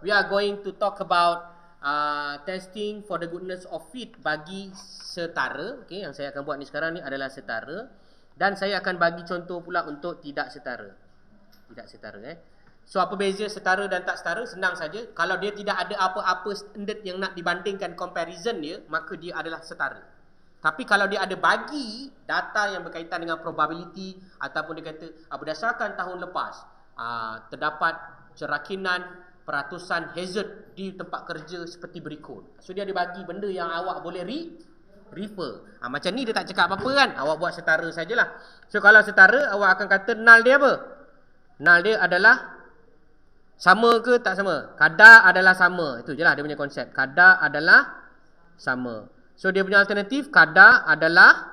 we are going to talk about testing for the goodness of fit bagi setara. Okay, yang saya akan buat ni sekarang ni adalah setara. Dan saya akan bagi contoh pula untuk tidak setara. Tidak setara. So apa beza setara dan tak setara? Senang saja. Kalau dia tidak ada apa-apa standard yang nak dibandingkan comparison dia, maka dia adalah setara. Tapi kalau dia ada bagi data yang berkaitan dengan probability, ataupun dia kata berdasarkan tahun lepas terdapat cerakinan peratusan hazard di tempat kerja seperti berikut. So dia ada bagi benda yang awak boleh refer. Macam ni dia tak cakap apa-apa kan. Awak buat setara sajalah. So kalau setara, awak akan kata null dia apa? Null dia adalah sama ke tak sama? Kadar adalah sama. Itu je lah dia punya konsep. Kadar adalah sama. So dia punya alternatif, kadar adalah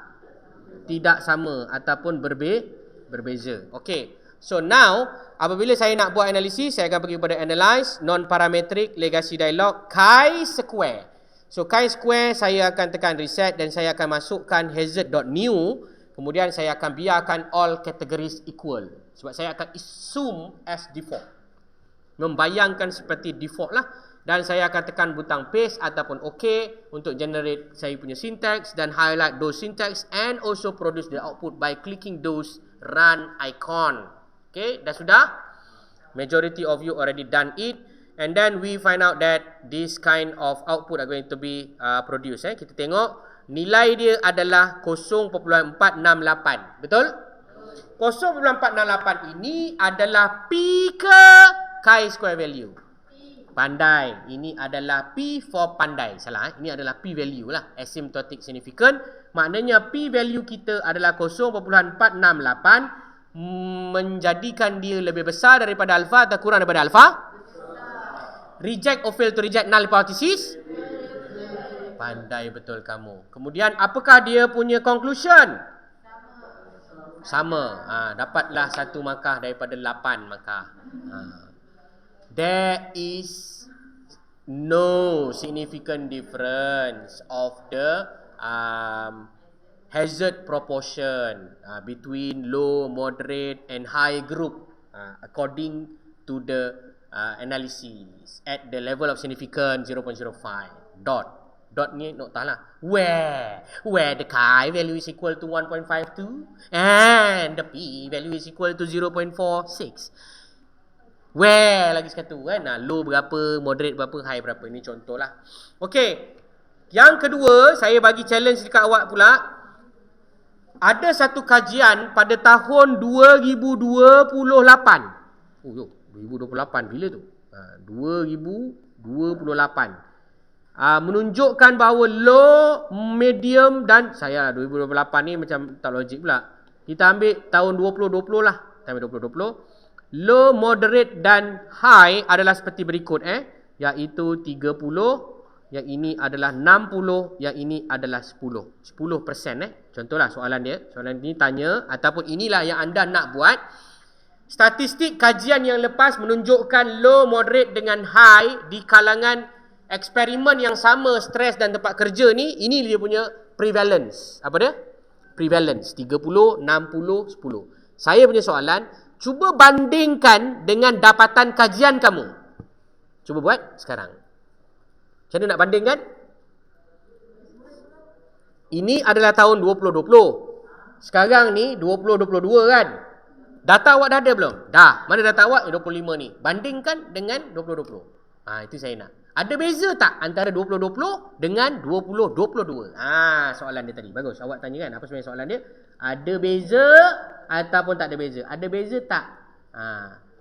tidak sama ataupun berbeza. Okay. So now, apabila saya nak buat analisis, saya akan pergi kepada analyze, non-parametric, legacy dialog, chi-square. So chi-square saya akan tekan reset dan saya akan masukkan hazard.new. Kemudian saya akan biarkan all categories equal. Sebab saya akan assume as default. Membayangkan seperti default lah. Dan saya akan tekan butang paste ataupun OK untuk generate saya punya syntax dan highlight those syntax and also produce the output by clicking those run icon. Okay, dah sudah? Majority of you already done it. And then we find out that this kind of output are going to be produced. Kita tengok nilai dia adalah 0.468. Betul? 0.468 ini adalah P ke chi-square value? Pandai. Ini adalah P for pandai. Salah. Ini adalah P value lah. Asymptotic significant. Maknanya P value kita adalah 0.468. Menjadikan dia lebih besar daripada alpha atau kurang daripada alpha? Reject or fail to reject null hypothesis? Pandai betul kamu. Kemudian apakah dia punya conclusion? Sama. Dapatlah 1 markah daripada 8 markah. There is no significant difference of the hazard proportion between low, moderate and high group according to the analysis at the level of significance 0.05 dot ni noktah lah where the chi value is equal to 1.52 and the p value is equal to 0.46. Where lagi sekatu kan. Low berapa, moderate berapa, high berapa. Ini contoh lah. Okay. Yang kedua, saya bagi challenge dekat awak pula. Ada satu kajian pada tahun 2028. 2028 bila tu? 2028. Menunjukkan bahawa low, medium dan saya lah 2028 ni macam tak logik pula. Kita ambil tahun 2020 lah. Tahun 2020. Low, moderate dan high adalah seperti berikut iaitu 30, yang ini adalah 60, yang ini adalah 10%. 10%. Contohlah soalan dia. Soalan ini tanya ataupun inilah yang anda nak buat. Statistik kajian yang lepas menunjukkan low, moderate dengan high di kalangan eksperimen yang sama stres dan tempat kerja ni, ini dia punya prevalence. Apa dia? Prevalence 30, 60, 10. Saya punya soalan, cuba bandingkan dengan dapatan kajian kamu. Cuba buat sekarang. Macam mana nak bandingkan? Ini adalah tahun 2020. Sekarang ni 2022 kan? Data awak dah ada belum? Dah. Mana data awak? 25 ni. Bandingkan dengan 2020. Itu saya nak. Ada beza tak antara 2020 dengan 2022? Soalan dia tadi. Bagus. Awak tanya kan? Apa sebenarnya soalan dia? Ada beza ataupun tak ada beza? Ada beza tak?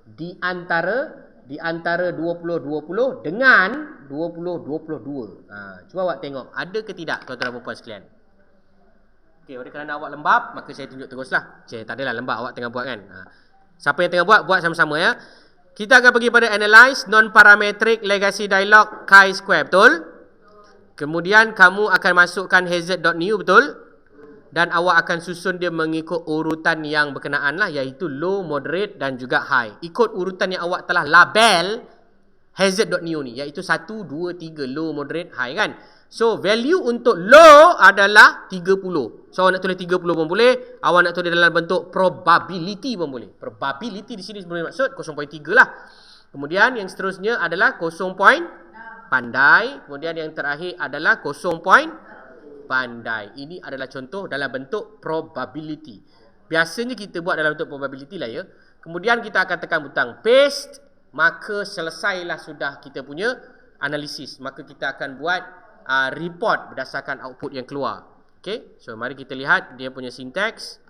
Di antara 2020 dengan 2022. Cuba awak tengok. Ada ke tidak, tuan-tuan dan puan sekalian? Okey, oleh kerana awak lembab, maka saya tunjuk teruslah. Tak adalah lembab, awak tengah buat kan? Siapa yang tengah buat sama-sama ya. Kita akan pergi pada analyze, non-parametric, legacy dialog, chi-square, betul? Kemudian kamu akan masukkan hazard.new, betul? Dan awak akan susun dia mengikut urutan yang berkenaan lah, iaitu low, moderate dan juga high. Ikut urutan yang awak telah label hazard.new ni, iaitu 1, 2, 3, low, moderate, high kan? So value untuk low adalah 30. So awak nak tulis 30 pun boleh, awak nak tulis dalam bentuk probability pun boleh. Probability di sini sebenarnya maksud 0.3 lah. Kemudian yang seterusnya adalah kosong point pandai. Kemudian yang terakhir adalah kosong point pandai. Ini adalah contoh dalam bentuk probability. Biasanya kita buat dalam bentuk probability lah ya. Kemudian kita akan tekan butang paste. Maka selesailah sudah kita punya analisis. Maka kita akan buat report berdasarkan output yang keluar. Okay, so mari kita lihat dia punya syntax.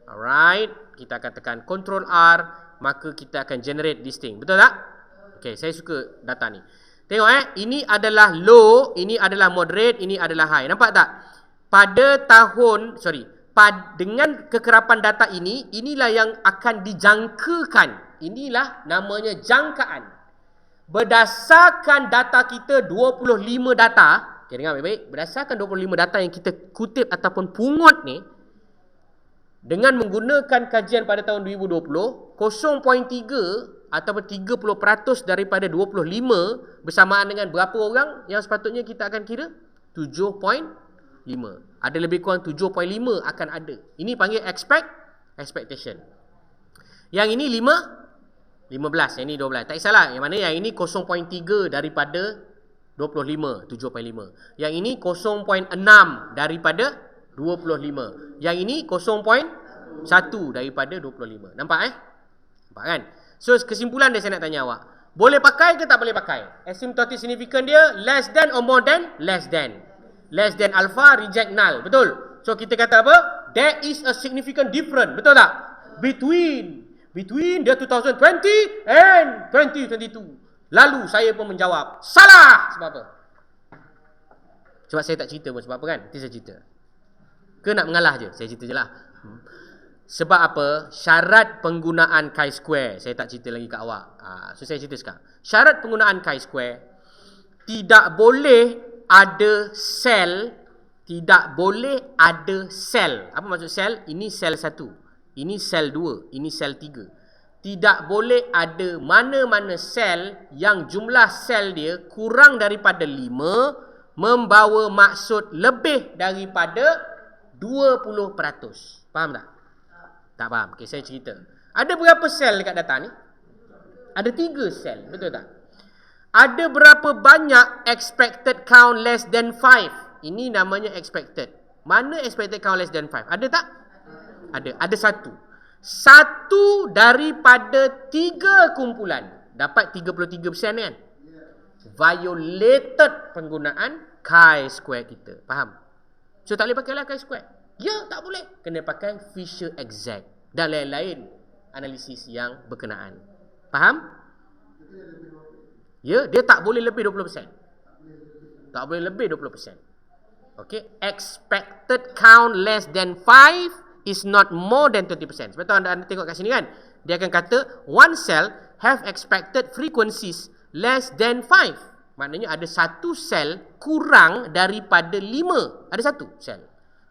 Alright, kita akan tekan Ctrl R, maka kita akan generate this thing. Betul tak? Okay, saya suka data ni. Tengok ini adalah low, ini adalah moderate, ini adalah high. Nampak tak? Pada tahun, dengan kekerapan data ini, inilah yang akan dijangkakan. Inilah namanya jangkaan. Berdasarkan data kita 25 data, okay, dengar baik-baik, berdasarkan 25 data yang kita kutip ataupun pungut ni, dengan menggunakan kajian pada tahun 2020, 0.3 ataupun 30% daripada 25 bersamaan dengan berapa orang yang sepatutnya kita akan kira? 7.5. Ada lebih kurang 7.5 akan ada. Ini panggil expectation. Yang ini 15, yang ini 12. Tak kisahlah, yang mana yang ini 0.3 daripada 25, 7.5. Yang ini 0.6 daripada 25. Yang ini 0.1 daripada 25. Nampak Nampak kan? So kesimpulan dia saya nak tanya awak. Boleh pakai ke tak boleh pakai? Asymptotic significant dia less than or more than? Less than. Less than alpha, reject null. Betul? So kita kata apa? There is a significant difference. Betul tak? Between the 2020 and 2022. Lalu saya pun menjawab, salah! Sebab apa? Sebab saya tak cerita pun. Sebab apa kan? Nanti saya cerita. Ke nak mengalah je? Saya cerita je lah. Sebab apa? Syarat penggunaan chi-square. Saya tak cerita lagi kat awak. So saya cerita sekarang. Syarat penggunaan chi-square, tidak boleh ada sel. Tidak boleh ada sel. Apa maksud sel? Ini sel 1. Ini sel 2, ini sel 3. Tidak boleh ada mana-mana sel yang jumlah sel dia kurang daripada 5 membawa maksud lebih daripada 20%. Faham tak? Tak faham. Okay, saya cerita. Ada berapa sel dekat data ni? Ada 3 sel, betul tak? Ada berapa banyak expected count less than 5? Ini namanya expected. Mana expected count less than 5? Ada tak? Ada 1. 1 daripada 3 kumpulan dapat 33% kan? Violated penggunaan chi-square kita. Faham? So tak boleh pakai lah chi-square. Ya, tak boleh. Kena pakai Fisher exact dan lain-lain analisis yang berkenaan. Faham? Ya, dia tak boleh lebih 20%. Tak boleh lebih 20%. Okay, expected count less than 5 is not more than 20%. Sebab tu anda tengok kat sini kan. Dia akan kata one cell have expected frequencies less than 5. Maknanya ada 1 sel kurang daripada 5. Ada 1 sel.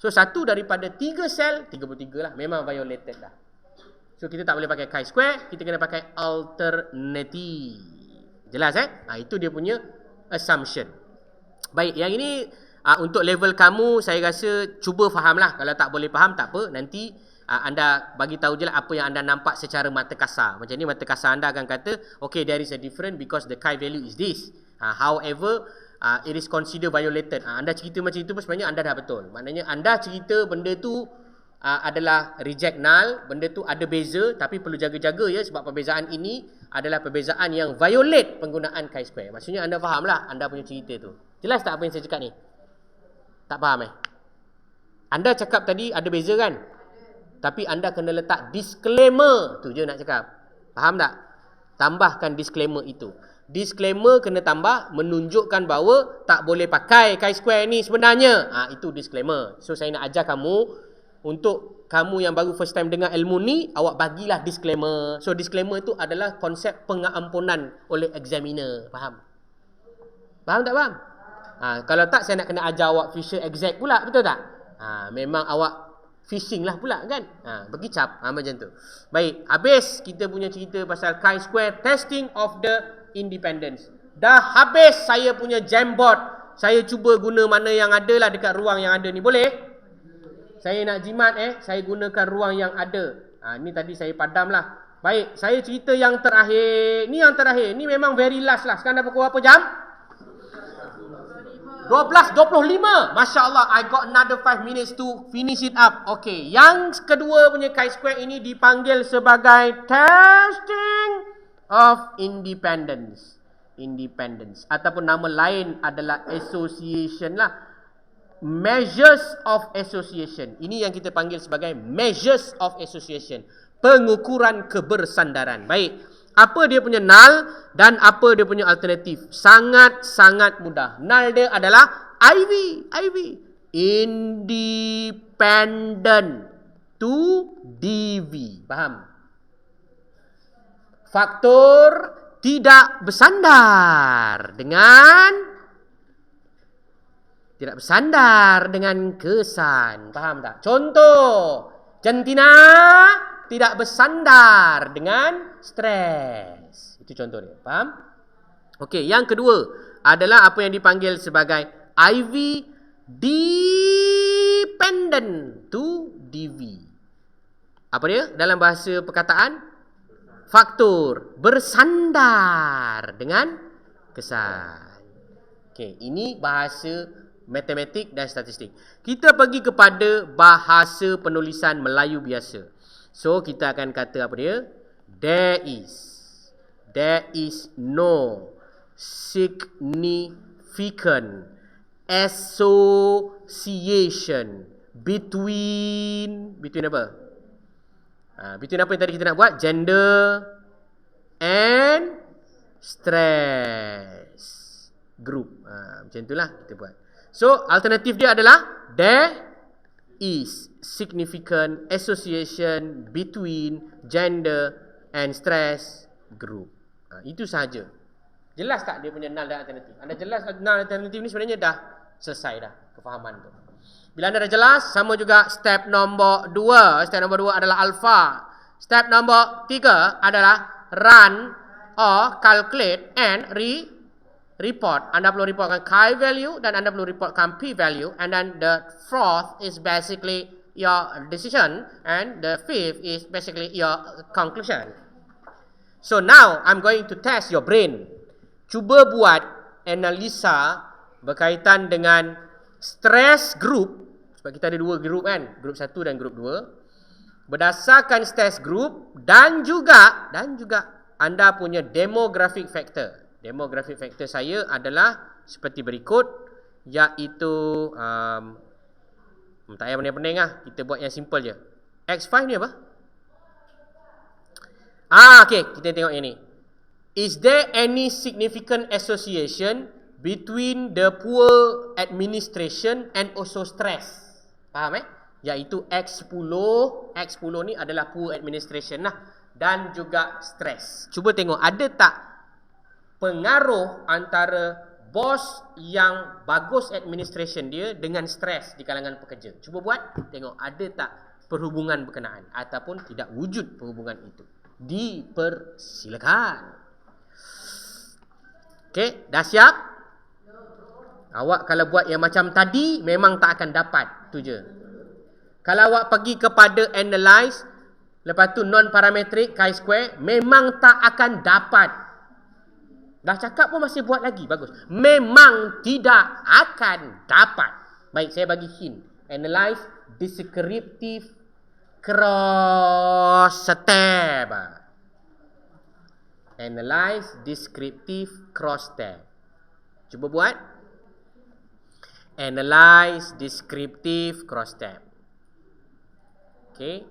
So 1 daripada 3 sel, 33 lah. Memang violated dah. So kita tak boleh pakai chi-square. Kita kena pakai alternative. Jelas itu dia punya assumption. Baik, yang ini untuk level kamu, saya rasa cuba fahamlah. Kalau tak boleh faham, tak apa. Nanti anda bagi tahu je lah apa yang anda nampak secara mata kasar. Macam ni mata kasar anda akan kata, okay, there is a difference because the chi value is this. However, it is considered violated. Anda cerita macam itu pun sebenarnya anda dah betul. Maknanya anda cerita benda tu adalah reject null. Benda tu ada beza, tapi perlu jaga-jaga ya. Sebab perbezaan ini adalah perbezaan yang violate penggunaan chi-square. Maksudnya anda faham lah anda punya cerita tu. Jelas tak apa yang saya cakap ni? Tak faham Anda cakap tadi ada beza kan? Tapi anda kena letak disclaimer. Tu je nak cakap. Faham tak? Tambahkan disclaimer itu. Disclaimer kena tambah menunjukkan bahawa tak boleh pakai chi-square ni sebenarnya. Itu disclaimer. So saya nak ajar kamu, untuk kamu yang baru first time dengar ilmu ni, awak bagilah disclaimer. So disclaimer itu adalah konsep pengampunan oleh examiner. Faham? Faham tak faham? Kalau tak, saya nak kena ajar awak Fisher exact pula, betul tak? Memang awak fishing lah pula kan? Pergi cap, macam tu. Baik, habis kita punya cerita pasal chi-square testing of the independence. Dah habis saya punya Jamboard. Saya cuba guna mana yang ada lah dekat ruang yang ada ni. Boleh? Saya nak jimat saya gunakan ruang yang ada. Ni tadi saya padam lah. Baik, saya cerita yang terakhir. Ni yang terakhir. Ni memang very last lah. Sekarang dah pukul apa jam? 12.25. Masya Allah, I got another 5 minutes to finish it up. Okay, yang kedua punya chi-square ini dipanggil sebagai testing of independence. Independence. Ataupun nama lain adalah association lah. Measures of association. Ini yang kita panggil sebagai measures of association. Pengukuran kebersandaran. Baik. Apa dia punya null dan apa dia punya alternatif? Sangat-sangat mudah. Null dia adalah IV. Independent to DV. Faham? Faktor tidak bersandar dengan kesan. Faham tak? Contoh, jantina tidak bersandar dengan stres. Itu contoh dia. Faham? Okey, yang kedua adalah apa yang dipanggil sebagai IV dependent to DV. Apa dia? Dalam bahasa perkataan, faktor bersandar dengan kesan. Okey, ini bahasa matematik dan statistik. Kita pergi kepada bahasa penulisan Melayu biasa. So, kita akan kata apa dia? There is no significant association between apa? Between apa yang tadi kita nak buat? Gender and stress group. Macam itulah kita buat. So, alternatif dia adalah there is significant association between gender and stress group. Itu sahaja. Jelas tak dia punya null dan alternatif? Anda jelas null dan alternatif ni sebenarnya dah selesai dah kefahaman tu. Bila anda dah jelas, sama juga step nombor 2. Step nombor 2 adalah alpha. Step nombor 3 adalah run or calculate and report. Anda perlu reportkan chi value dan anda perlu reportkan p value, and then the fourth is basically your decision and the fifth is basically your conclusion. So now I'm going to test your brain. Cuba buat analisa berkaitan dengan stress group, sebab kita ada 2 group kan, group 1 dan group 2. Berdasarkan stress group dan juga anda punya demographic factor. Demographic factor saya adalah seperti berikut, iaitu tak payah pening-pening lah, kita buat yang simple je. X5 ni apa? Okay, kita tengok yang ni. Is there any significant association between the poor administration and also stress? Faham Iaitu X10 ni adalah poor administration lah, dan juga stress. Cuba tengok ada tak pengaruh antara bos yang bagus administration dia dengan stres di kalangan pekerja. Cuba buat, tengok ada tak perhubungan berkenaan ataupun tidak wujud perhubungan itu. Dipersilakan. Okey, dah siap? Awak kalau buat yang macam tadi memang tak akan dapat, tu je. Kalau awak pergi kepada analyze, lepas tu non-parametric chi-square, memang tak akan dapat. Dah cakap pun masih buat lagi. Bagus. Memang tidak akan dapat. Baik, saya bagi hint. Analyze descriptive cross-step. Analyze descriptive cross-step. Cuba buat. Analyze descriptive cross-step. Okay.